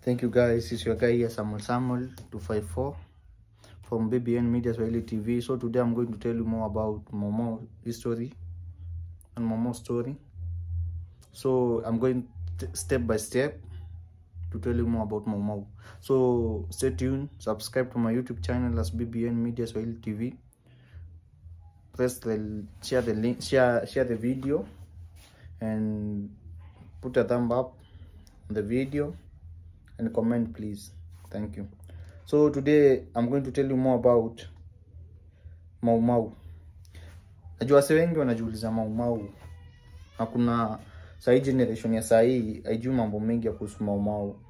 Thank you guys. It's your guy here, Samuel 254 from BBN Media Swahili TV. So today I'm going to tell you more about Momo history and Momo story. So I'm going step by step to tell you more about Momo. So stay tuned. Subscribe to my YouTube channel as BBN Media Swahili TV. Share the link, share the video, and put a thumb up on the video and comment please. Thank you. So today I'm going to tell you more about Mau Mau. Najua wase wengi wanajiuliza Mau Mau. Hakuna sahi generation ya sahi haijui mambo mengi ya kuhusu Mau Mau.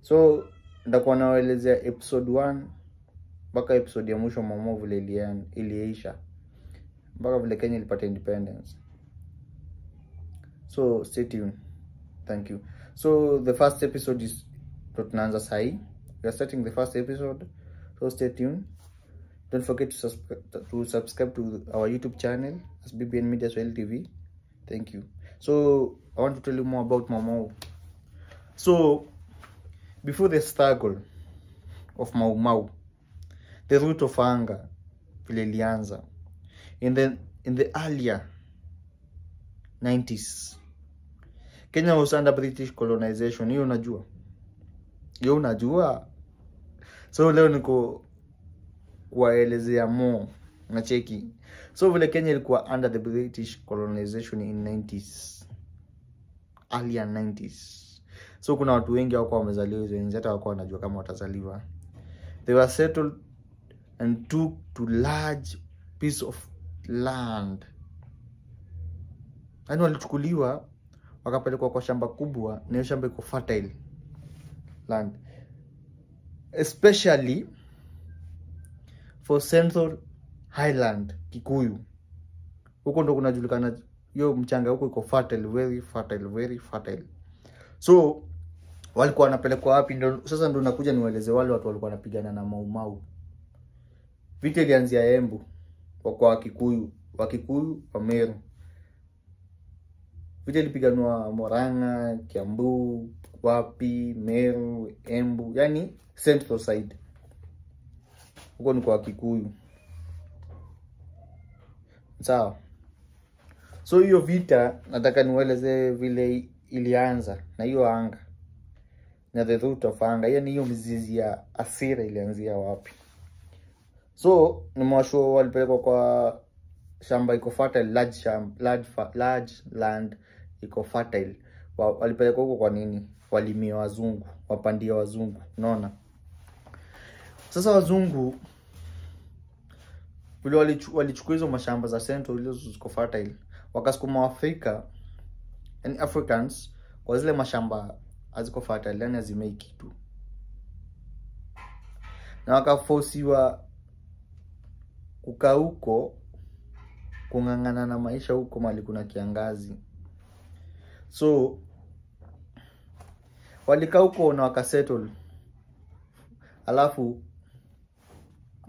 So ndakuwa nawaelezea episode 1 mpaka episode ya mwisho Mau Mau vile iliisha. Mpaka vile Kenya ilipata independence. So stay tuned. Thank you. So the first episode is tunaanza sahi. We are starting the first episode. So stay tuned. Don't forget to subscribe to our YouTube channel as BBN Media Swahili TV. Thank you. So I want to tell you more about Mau Mau. So before the struggle of Mau Mau, the root of anger vile ilianza in the earlier 90s. Kenya was under British colonization. Hiyo unajua? So leo niko kuwaelezea more na cheki. So vile Kenya ilikuwa under the British colonization in 90s. Earlier 90s. So kuna watu wengi hawakuwa wamezaliwa hizo enzi, hata hawakuwa wanajua kama watazaliwa. They were settled and took to large piece of land. Yani walichukuliwa wakapelekwa kwa shamba kubwa, na hiyo shamba iko fertile land, especially for Central Highland Kikuyu. Huko ndo kunajulikana hiyo mchanga, huko iko fertile, very fertile. So walikuwa wanapelekwa wapi? Ndo sasa ndo nakuja niwaeleze wale watu walikuwa wanapigana na Mau Mau. Vita ilianzia Embu kwa Wakikuyu wa Meru. Vita ilipiganwa Murang'a, Kiambu, wapi, Meru, Embu, yani central side. Huko ni kwa Wakikuyu. Sawa. So hiyo vita nataka niwaeleze vile ilianza na hiyo anga. Na the root of anger, yani hiyo mizizi ya hasira ilianzia wapi. So nimewashow walipelekwa kwa shamba iko fertile, large land iko fertile. Walipelekwa huko kwa nini? Walimia wazungu, wapandia wazungu, unaona? Sasa wazungu vile walichukua hizo mashamba za Central hizo ziko fertile, wakasukuma Afrika and Africans kwa zile mashamba haziko fertile, yani hazimei kitu. Na wakaforsiwa kukaa huko, kungangana na maisha huko mali kuna kiangazi. So walikaa huko na wakasettle. Alafu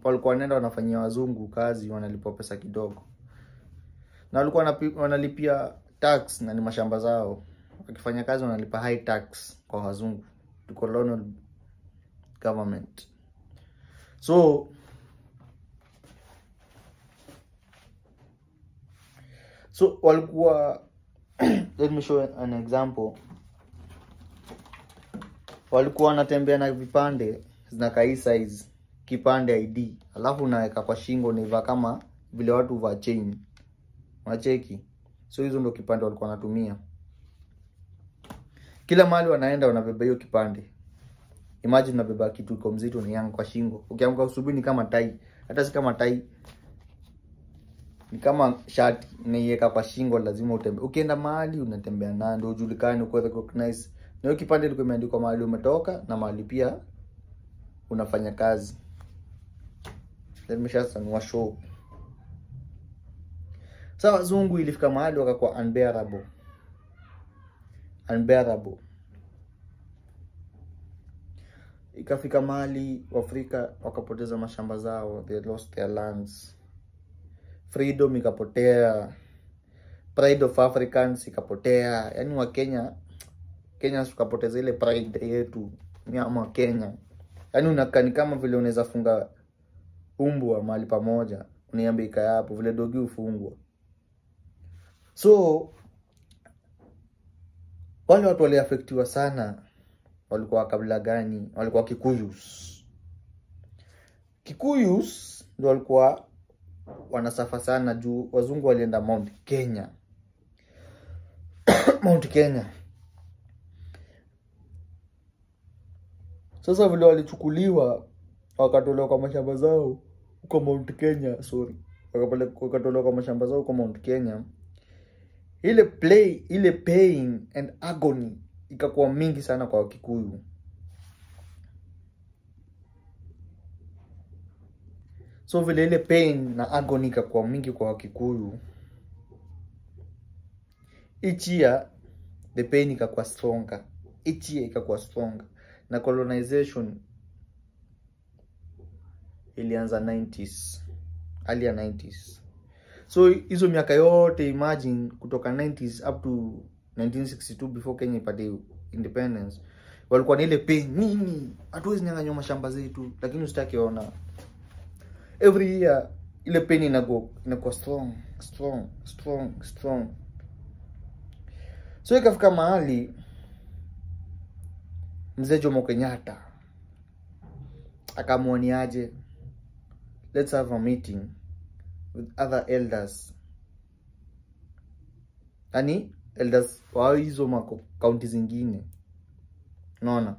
walikuwa wanaenda wanafanyia wazungu kazi, wanalipwa pesa kidogo. Na walikuwa wanalipia tax na ni mashamba zao. Wakifanya kazi wanalipa high tax kwa wazungu, to colonial government. So walikuwa let me show an example. Walikuwa wanatembea na vipande zinakaa hii size, kipande ID, alafu unaweka kwa shingo, unaiva kama vile watu va chain. Unacheki? So hizo ndo kipande walikuwa wanatumia. Kila mahali wanaenda wanabeba hiyo kipande. Imagine unabeba kitu iko mzito ni yangu kwa shingo. Ukiamka asubuhi ni kama tai. Hata si kama tai, ni kama shati unaiweka kwa shingo, lazima utembee. Ukienda mahali unatembea nayo ndio ujulikane, uko recognize. Na hiyo kipande liko imeandikwa mahali umetoka na mahali pia unafanya kazi. Let me show. Sasa wazungu ilifika mahali wakakuwa unbearable. Ikafika mahali Waafrika wakapoteza mashamba zao, they lost their lands. Freedom ikapotea, pride of Africans ikapotea. Yani wa Kenya tukapoteza ile pride yetu ama Kenya. Yaani unakaa ni kama vile unaweza funga umbwa mahali pamoja, uniambie ikae hapo vile dogi ufungwa. So wale watu wali affectiwa sana walikuwa kabila gani? Walikuwa Kikuyus. Kikuyus ndio walikuwa wanasafa sana juu wazungu walienda Mount Kenya. Mount Kenya. Sasa vile walichukuliwa wakatolewa kwa mashamba zao huko Mount Kenya, wakatolewa kwa mashamba zao huko Mount Kenya. Ile pain and agony ikakuwa mingi sana kwa Kikuyu. So vile ile pain na agony ikakuwa mingi kwa Kikuyu, each year the pain ikakuwa stronger. Each year ikakuwa stronger. Na colonization ilianza 90s, early 90s. So hizo miaka yote, imagine kutoka 90s up to 1962 before Kenya ipate independence, walikuwa na ile pain nini, hatuwezi nyang'anywa mashamba zetu, lakini usitaki ona every year ile pain inakuwa strong. So ikafika mahali Mzee Jomo Kenyatta akaamua ni aje, let's have a meeting with other elders. Yaani elders wa hizo county zingine. Unaona?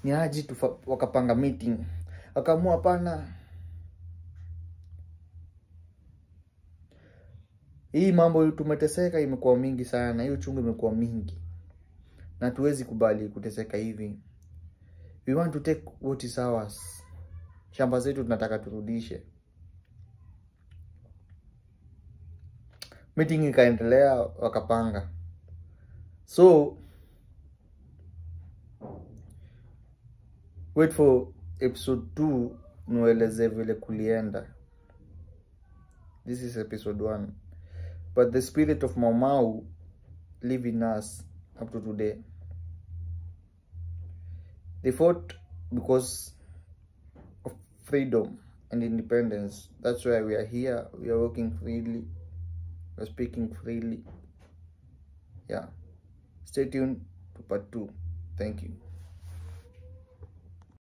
Ni aje wakapanga meeting. Akaamua hapana, hii mambo tumeteseka imekuwa mingi sana, hiyo chungu imekuwa mingi, na tuwezi kubali kuteseka hivi. We want to take what is ours. Shamba zetu tunataka turudishe. Meeting ikaendelea, wakapanga. So wait for episode 2 nueleze vile kulienda. This is episode 1. But the spirit of Mau Mau live in us up to today. They fought because of freedom and independence. That's why we are here. We are working freely. We are speaking freely. Yeah. Stay tuned to part 2. Thank you.